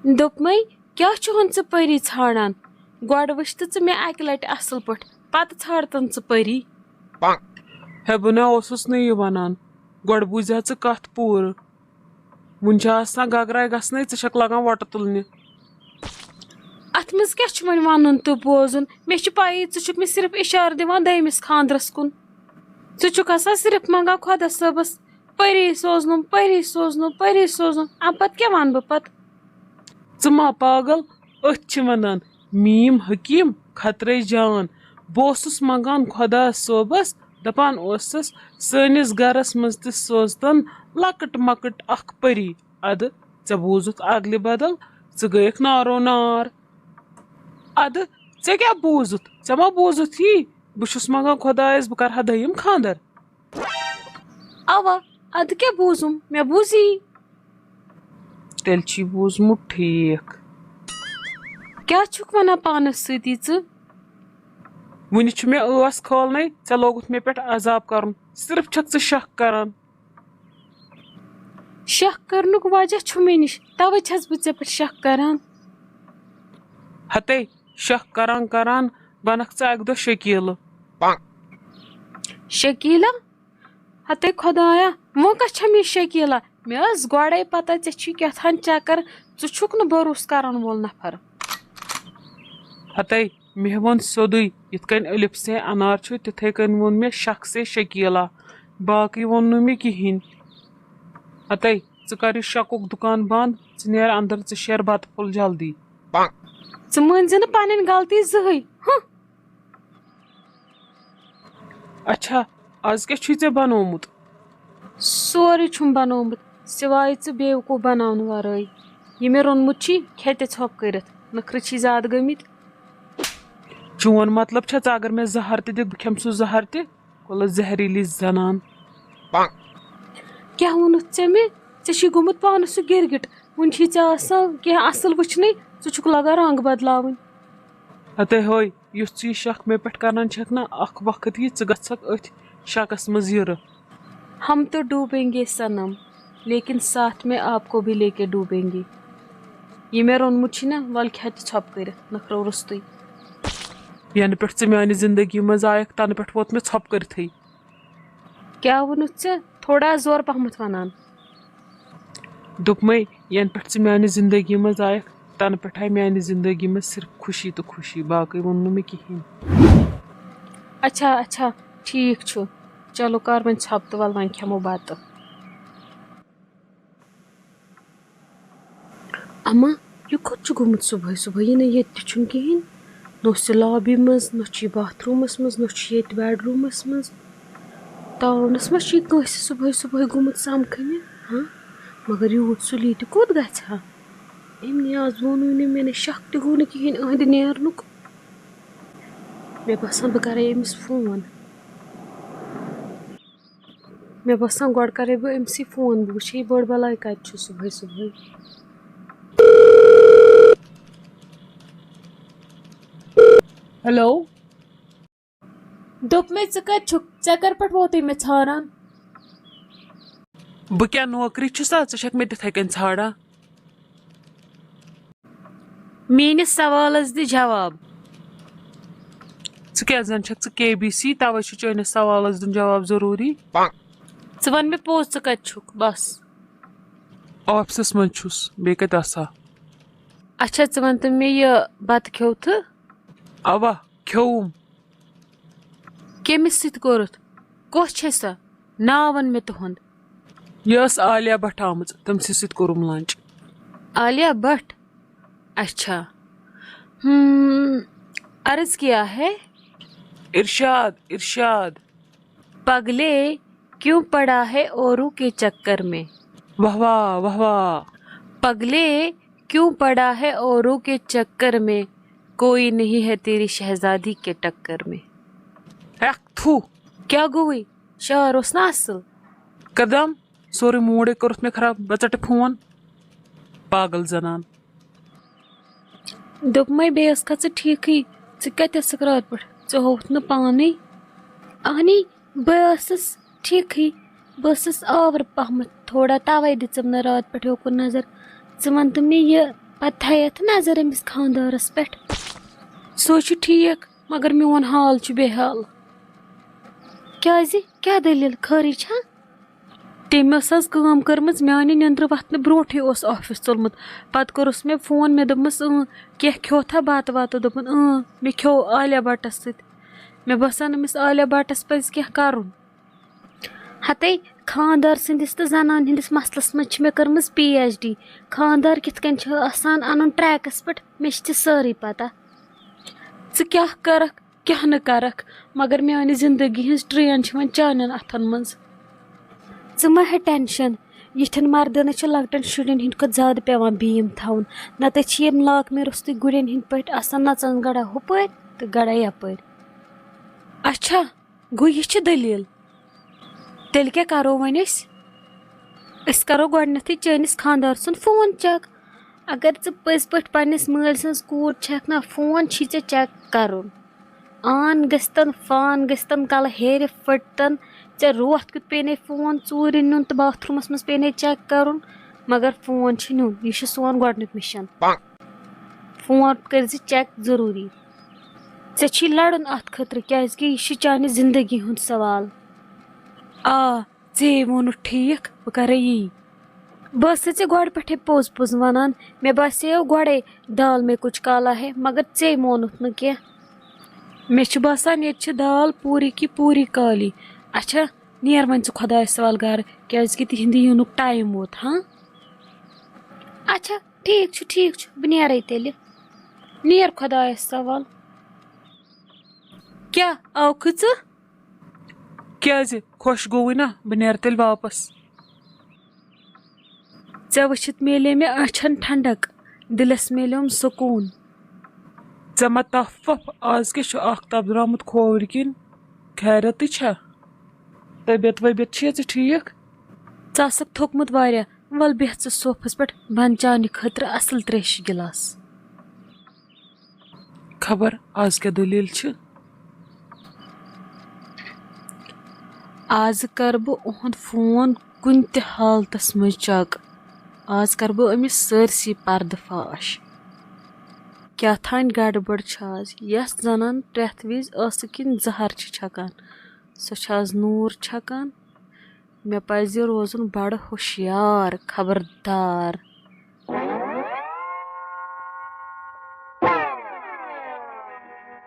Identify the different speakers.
Speaker 1: दोपमै क्या छुहन च परी छाड़ान गोड़ वुच त मे अक लट असल पट पत छाड़तन च परी
Speaker 2: हे बना ओसुस नहीं वनान गोड़ बुझा च कथ पूर वुन गगराय गसने षक लगान वट तुलने
Speaker 1: अत मज क्या वन वन तो बोजुन मे पई षुक मे सिर्फ इशार दिवान दयमिस खानदरस कुन षुक सिर्फ मंगान खुदा सबस परी सोजनुम परी सोजनुम परी सोजनुम अब पत क्या वन बह पत
Speaker 2: मा पागल अथ वनान मीम हकीम खतरे जान बस मंगान खुदा सोबस दपान सनिस गरस मज त सोजतन लकट मकट अख परी अद ऐ बूजुत अगले बदल च गयक नारो नार अद ऐ क्या बूजुत ऐ मा बूजुत ही बहुस मंगान खुदायस बह कर दयम खानदर
Speaker 1: अवा अद क्या बूजुम मे बूजी
Speaker 2: तेल बूजमुत ठीक
Speaker 1: क्या छुक वना पानस सती च
Speaker 2: वुन मे आस खोलने ऐ लोगुत मे पे अजाब कर सिर्फ छक च शक करान
Speaker 1: शक करनुक वजह छु मे निश तवे छस बह पे शक करान
Speaker 2: हते शक करान करान बनक च अक दो शकील
Speaker 1: शकीला हते खुदाया वो कछ मे शकीला मे गोड़े पता क्या चक्कर छुक न भरोस करान वोल नफर
Speaker 2: हते मे वोन सोदुई यिथ कन अलिफ से अनार छु तिथे कन वोन मे शक से शकीला बाकी वोन मे किहिन हते च कर शकुक दुकान बंद च नेर अंदर च शेर बत फुल जल्दी
Speaker 1: च मनज न पन गलती जहई
Speaker 2: अच्छा आज क्या छु बनोमुत
Speaker 1: सोरे छुम बनोमुत सिवाय च बेवकूफ बनावन वराई ये मे रोनमुत छी खेते छप करत नखर छी ज्यादा गमित
Speaker 2: चोन मतलब छा अगर मे जहर त दिख बह सह जहर त जहरीली जनान
Speaker 1: क्या वोनुत ऐ मे ऐ गोमुत पान सह गिरगिट वुन छी क्या असल वुचन षुक लगा रंग बदलावन
Speaker 2: हते होय युस शक मे पे करान छक ना अख वक्त यी गक अथ शकस मज यर
Speaker 1: हम तो डूबेंगे सनम लेकिन साथ में आपको भी लेके डूबेंगे ये मे रोनमुत छी ना वल खेत छप कर नखरो रुस्तुई
Speaker 2: यन पे मान जिंदगी मज आयक तन पे वोत मे छप कर
Speaker 1: क्या वोनुत ऐ थोड़ा जोर पहमत वनान
Speaker 2: दोपमे यन पे मान जिंदगी मज आयक तन पे आय मान जिंदगी में सिर्फ खुशी तो खुशी बाकी वोन मे कहें
Speaker 1: अच्छा अच्छा ठीक छु चलो कर वन छप तो वल वन खेमो बत अम्मा यह कत गोमुत सुबह सुबह यह ये कहें न लॉबी मज न बाथरूमस मज न बेडरूमस मज तावनस मज सुबह सुबह गोमुत समखन हाँ मगर यूत सुली कोत गा अमि आज वोन मे शक त गो न कहें अहद नेरनुक मे बसान बह करे अमिस फोन मे बसान गोड़ करे बह अमसी फोन बह वुचे बड़ बलाय कत सुबह सुबह
Speaker 2: हेलो
Speaker 1: दोप मे कत कर पे वोत मे छान
Speaker 2: बह क्या नौकरी सा षक मे तिथे कन छाड़ा
Speaker 1: मेनिस सवालस दि जवाब
Speaker 2: क्या जन छक KBC तवे चनिस सवालस दिन जवाब जरूरी
Speaker 1: वन मे पोज कत बस
Speaker 2: ऑफिस मज छुस बे कत आसा
Speaker 1: अच्छा वन तो मे यह बत खेवथ
Speaker 2: अवा खेवुम
Speaker 1: केमिस सत कोरुत कस छे सा नाव वन मे तुहंद
Speaker 2: यह आलिया भट्ट आमच तमसी सत कोरुम लंच
Speaker 1: आलिया भट्ट अच्छा अर्ज किया है
Speaker 2: इरशाद इरशाद
Speaker 1: पगले क्यों पड़ा है औरों के चक्कर में
Speaker 2: वाह वाह वाह वाह
Speaker 1: पगले क्यों पड़ा है औरों के चक्कर में कोई नहीं है तेरी शहजादी के टक्कर में
Speaker 2: थू
Speaker 1: क्या गोई शार ओस ना असल
Speaker 2: कदम सोरे मूड कर मे खराब बचट फोन पागल जनान
Speaker 1: दोपमे बेस का ठीक कतस रात पे होत न पानी अहनी बस ठीक बस आवर पहमत थोड़ा तवे दिम न रात पे होकुन नजर वन तो मे پتہٕ تھایتھ نظر أمِس خانٛدارس پٮ۪ٹھ. سُہ چھُ ٹھیٖک مگر میون حال چھُ بےحال. کیٛازِ کیٛاہ دٔلیٖل خٲرٕے چھا؟ تٔمۍ ٲس حظ کٲم کٔرمٕژ میٛانہِ نیٚنٛدرٕ وۄتھنہٕ برٛونٛٹھٕے اوس آفِس ژوٚلمُت. پَتہٕ کوٚرُس مےٚ فون مےٚ دوٚپمَس کیٚنٛہہ کھیوٚتھا بَتہٕ وَتہٕ دوٚپُن مےٚ کھیوٚو عالیہ بَٹَس سۭتۍ. مےٚ باسان أمِس عالیہ بَٹَس پَزِ کیٚنٛہہ کَرُن. ہَتے خانٛدار سٕنٛدِس تہٕ زَنانہِ ہِنٛدِس مَسلَس منٛز چھِ مےٚ کٔرمٕژ PhD. خانٛدار کِتھ کٔنۍ چھُ آسان اَنُن ٹرٛیکَس پٮ۪ٹھ مےٚ چھِ تہِ سٲرٕے پَتہ. ژٕ کیٛاہ کَرَکھ کیٛاہ نہٕ کَرَکھ مگر میٛانہِ زِندگی ہِنٛز ٹرٛین چھِ وۄنۍ چانٮ۪ن اَتھَن منٛز. ژٕ مہ ہےٚ ٹٮ۪نشَن. یِتھٮ۪ن مردَنَس چھِ لۄکٹٮ۪ن شُرٮ۪ن ہِنٛدۍ کھۄتہٕ زیادٕ پٮ۪وان بیٖم تھاوُن. نَتہٕ چھِ یِم لاکمہِ روٚستُے گُرٮ۪ن ہِنٛدۍ پٲٹھۍ آسان نَژان گڑا ہُپٲرۍ تہٕ گڑا یَپٲرۍ. اچھا گوٚو یہِ چھِ دٔلیٖل. تیٚلہِ کیٛاہ کَرو وۄنۍ أسۍ کَرو گۄڈنٮ۪تھٕے چٲنِس خانٛدار سُنٛد فون چَک. اگر ژٕ پٔزۍ پٲٹھۍ پنٛنِس مٲلۍ سٕنٛز کوٗر چھَکھ نا فون چھی ژےٚ چَک کَرُن. آن گٔژھتن فان گٔژھتن کَلہٕ ہیرِ پھٔٹتن ژےٚ روتھ کیُتھ پیٚیہِ فون ژوٗرِ نیُن تہٕ باتھروٗمَس منٛز پیٚیہِ چَک کَرُن مگر فون چھُ نیُن. یہِ چھُ سون گۄڈنیُک مِشن. فون کٔرۍزِ چَک ضروٗری. ژےٚ چھی لَڑُن اَتھ خٲطرٕ کیٛازِکہِ یہِ چھُ چانہِ زِندگی ہُنٛد سوال. آ ژےٚ ووٚنُتھ ٹھیٖک بہٕ کَرے یی. بہٕ ٲسٕے ژےٚ گۄڈٕ پٮ۪ٹھَے پوٚز پوٚز وَنان. مےٚ باسیو گۄڈَے دال میں کُچھ کالا ہے مگر ژےٚ مونُتھ نہٕ کیٚنٛہہ. مےٚ چھُ باسان ییٚتہِ چھِ دال پوٗری کی پوٗری کالی. اچھا نیر وۄنۍ ژٕ خۄدایَس سوال گَرٕ کیٛازِکہِ تِہِنٛدِ یِنُک ٹایم ووت. اچھا ٹھیٖک چھُ بہٕ نیرَے تیٚلہِ. نیر خۄدایَس سوال. کیٛاہ آوکھٕ ژٕ؟
Speaker 2: کیٛازِ خۄش گوٚوُے نا بہٕ نیرٕ تیٚلہِ واپس.
Speaker 1: ژےٚ وٕچھِتھ میلے مےٚ أچھن ٹھنڈک دِلس میلیوم سکوٗن.
Speaker 2: ژےٚ ما تپھ وپھ آز کیٛاہ چھُ آختاب درٛامُت کھووٕرۍ کِنۍ خیریتٕے چھا طبیعت وبیعت چھے ژےٚ ٹھیٖک؟
Speaker 1: ژٕ آسکھ تھوٚکمُت واریاہ. وَل بیٚہہ ژٕ صوفس پٮ۪ٹھ بن چانہِ خٲطرٕ اَصٕل ترٛیشہِ گِلاس.
Speaker 2: خبر آز کیٛاہ دٔلیٖل چھِ.
Speaker 1: آزٕ کَرٕ بہٕ اُہُنٛد فون کُنہِ تہِ حالتس منٛز چَک. آز کَرٕ بہٕ أمِس سٲرسٕے پردٕ فاش. کیٛاہ تھانۍ گڑبڑ چھِ آز. یۄس زنان پرٛٮ۪تھ وِزِ ٲسہٕ کِنۍ زہر چھِ چھکان سۄ چھِ آز نوٗر چھکان. مےٚ پَزِ روزُن بڑٕ ہوشیار خبردار.